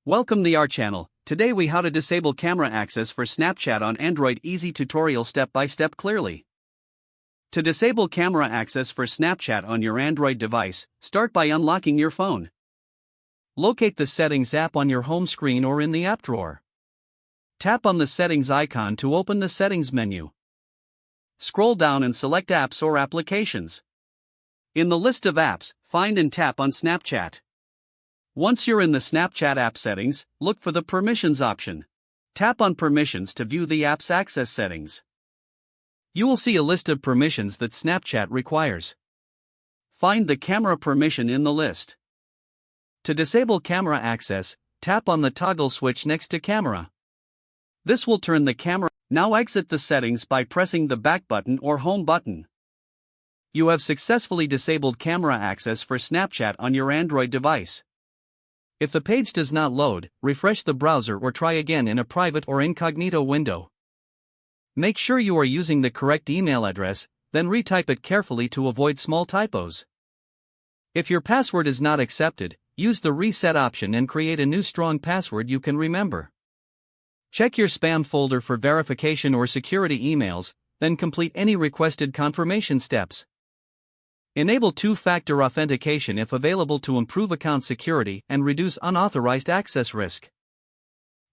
Welcome to our channel. Today we how to disable camera access for Snapchat on Android. Easy tutorial step by step clearly. To disable camera access for Snapchat on your Android device, start by unlocking your phone. Locate the Settings app on your home screen or in the app drawer. Tap on the Settings icon to open the Settings menu. Scroll down and select Apps or Applications. In the list of apps, find and tap on Snapchat. Once you're in the Snapchat app settings, look for the Permissions option. Tap on Permissions to view the app's access settings. You will see a list of permissions that Snapchat requires. Find the camera permission in the list. To disable camera access, tap on the toggle switch next to camera. This will turn the camera. Now exit the settings by pressing the back button or home button. You have successfully disabled camera access for Snapchat on your Android device. If the page does not load, refresh the browser or try again in a private or incognito window. Make sure you are using the correct email address, then retype it carefully to avoid small typos. If your password is not accepted, use the reset option and create a new strong password you can remember. Check your spam folder for verification or security emails, then complete any requested confirmation steps. Enable two-factor authentication if available to improve account security and reduce unauthorized access risk.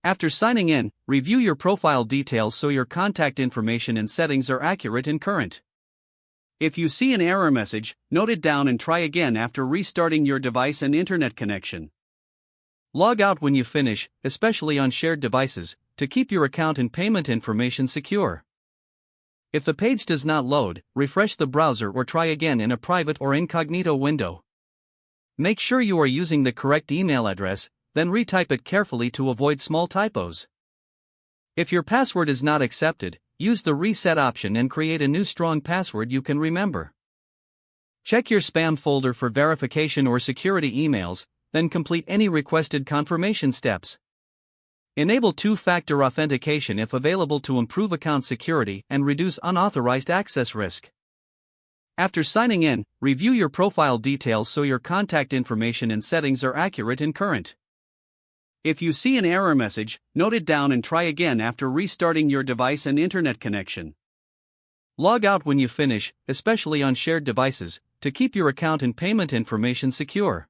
After signing in, review your profile details so your contact information and settings are accurate and current. If you see an error message, note it down and try again after restarting your device and internet connection. Log out when you finish, especially on shared devices, to keep your account and payment information secure. If the page does not load, refresh the browser or try again in a private or incognito window. Make sure you are using the correct email address, then retype it carefully to avoid small typos. If your password is not accepted, use the reset option and create a new strong password you can remember. Check your spam folder for verification or security emails, then complete any requested confirmation steps. Enable two-factor authentication if available to improve account security and reduce unauthorized access risk. After signing in, review your profile details so your contact information and settings are accurate and current. If you see an error message, note it down and try again after restarting your device and internet connection. Log out when you finish, especially on shared devices, to keep your account and payment information secure.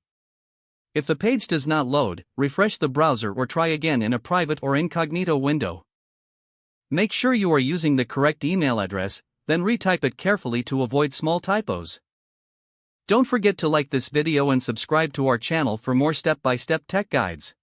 If the page does not load, refresh the browser or try again in a private or incognito window. Make sure you are using the correct email address, then retype it carefully to avoid small typos. Don't forget to like this video and subscribe to our channel for more step-by-step tech guides.